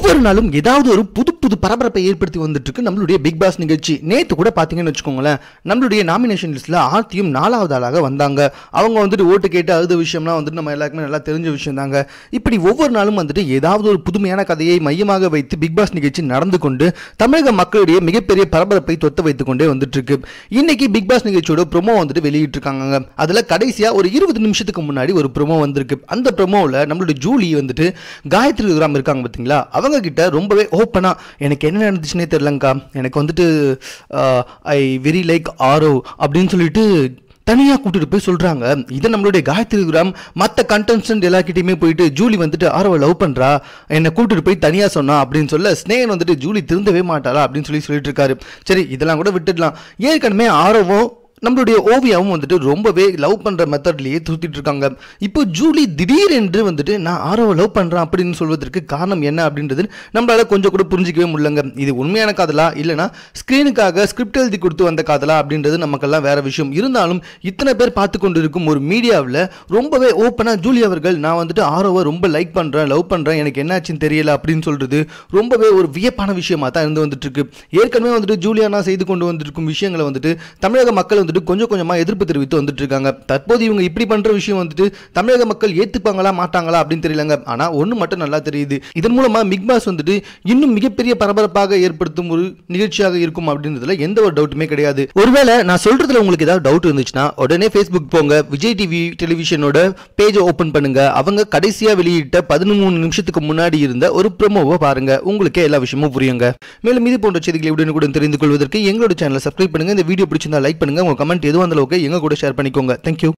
ஒவ்வொரு நாளும் ஏதாவது ஒரு புது புது பரபரப்பை ஏற்படுத்தி வந்துட்டு இருக்கு நம்மளுடைய பிக் பாஸ் நிகழ்ச்சி. நேத்து கூட பாத்தீங்கன்னு வச்சுக்கோங்களேன், நம்மளுடைய நாமினேஷன் லிஸ்ட்ல ஆர்த்தியும் 4வது ஆளாக வந்தாங்க. அவங்க வந்துட்டு ஓட்டு கேட்டு அழுத விஷயம்லாம் வந்துட்டு நம்ம எல்லாருக்குமே நல்லா தெரிஞ்ச விஷயம் தாங்க. இப்படி ஒவ்வொரு நாளும் வந்துட்டு ஏதாவது ஒரு புதுமையான கதையை மையமாக வைத்து பிக் பாஸ் நிகழ்ச்சி நடந்து கொண்டு தமிழக மக்களுடைய மிகப்பெரிய பரபரப்பை தொத்த வைத்துக் கொண்டே வந்துட்டு இருக்கு. இன்னைக்கு பிக் பாஸ் நிகழ்ச்சியோட ப்ரோமோ வந்துட்டு வெளியிட்டு இருக்காங்க. அதுல கடைசியா ஒரு 20 நிமிஷத்துக்கு முன்னாடி ஒரு ப்ரோமோ வந்திருக்கு. அந்த ப்ரோமோவில் நம்மளுடைய ஜூலி வந்துட்டு காயத்ரி கிராம் இருக்காங்க பார்த்தீங்களா, அவங்க கிட்ட ரொம்பவே ஓப்பனா எனக்கு என்ன நடந்துச்சுன்னே தெரியலங்கா, எனக்கு வந்துட்டு ஐ வெரி லைக் ஆரோ அப்படின்னு சொல்லிட்டு தனியாக கூட்டிட்டு போய் சொல்றாங்க. இதை நம்மளுடைய காயத்ரி கிராம் மற்ற கண்டெஸ்டன்ட் எல்லார்கிட்டையுமே போயிட்டு ஜூலி வந்துட்டு ஆரோவை லவ் பண்றா, என்னை கூட்டிட்டு போய் தனியாக சொன்னா அப்படின்னு சொல்ல ஸ்னேகன் வந்துட்டு ஜூலி திருந்தவே மாட்டாளா அப்படின்னு சொல்லிட்டு இருக்காரு. சரி, இதெல்லாம் கூட விட்டுடலாம். ஏற்கனவே ஆரோவும் நம்மளுடைய ஓவியாவும் வந்துட்டு ரொம்பவே லவ் பண்ற மெத்தட்லயே தூத்திட்டு இருக்காங்க. இப்போ ஜூலி திடீரென்று வந்துட்டு நான் ஆரோவை லவ் பண்றேன் அப்படின்னு சொல்வதற்கு காரணம் என்ன அப்படின்றது நம்மளால கொஞ்சம் கூட புரிஞ்சிக்கவே முடியலங்க. இது உண்மையான காதலா இல்லைனா ஸ்கிரீனுக்காக ஸ்கிரிப்ட் எழுதி கொடுத்து வந்த காதலா அப்படின்றது நமக்கெல்லாம் வேற விஷயம். இருந்தாலும் இத்தனை பேர் பார்த்து கொண்டு இருக்கும் ஒரு மீடியாவில் ரொம்பவே ஓப்பனா ஜூலி அவர்கள் நான் வந்துட்டு ஆரோவை ரொம்ப லைக் பண்றேன், லவ் பண்றேன், எனக்கு என்னாச்சுன்னு தெரியல அப்படின்னு சொல்றது ரொம்பவே ஒரு வியப்பான விஷயமா தான் இருந்து வந்துட்டு இருக்கு. ஏற்கனவே வந்துட்டு ஜூலியானா செய்து கொண்டு வந்திருக்கும் விஷயங்களை வந்துட்டு தமிழக மக்கள் கொஞ்சம் கொஞ்சமா எதிர்ப்பு தெரிவித்து வந்துட்டு இருக்காங்க. தற்போது இவங்க இப்படி பண்ற விஷயம் வந்துட்டு தமிழக மக்கள் ஏத்துப்பாங்களா மாட்டாங்களா அப்படின்னு தெரியலங்க. ஆனா ஒண்ணு மட்டும் நல்லா தெரியுது, இதன் மூலமா பிக் பாஸ் வந்துட்டு இன்னும் மிகப்பெரிய பரபரப்பாக ஏற்படுத்தும் ஒரு நிகழ்ச்சியாக இருக்கும் அப்படின்றதுல எந்த ஒரு டவுட்டுமே கிடையாது. ஒருவேளை நான் சொல்றதுல உங்களுக்கு ஏதாவது டவுட் இருந்துச்சுன்னா உடனே Facebook போங்க, விஜய் டிவி டெலிவிஷனோட பேஜை ஓபன் பண்ணுங்க. அவங்க கடைசியா வெளியிட்ட 13 நிமிஷத்துக்கு முன்னாடி இருந்த ஒரு ப்ரோமோவை பாருங்க, உங்களுக்கே எல்லா விஷயமும் புரியுங்க. மேலும் இது போன்ற செய்திகளை உடனுக்குடன் தெரிந்து கொள்வதற்கு எங்களோட சேனலை சப்ஸ்கிரைப் பண்ணுங்க. இந்த வீடியோ பிடிச்சிருந்தா லைக் பண்ணுங்க. உங்க கமெண்ட் எதுவும் அந்த அளவுக்கு எங்க கூட ஷேர் பண்ணிக்கோங்க. தேங்க்யூ.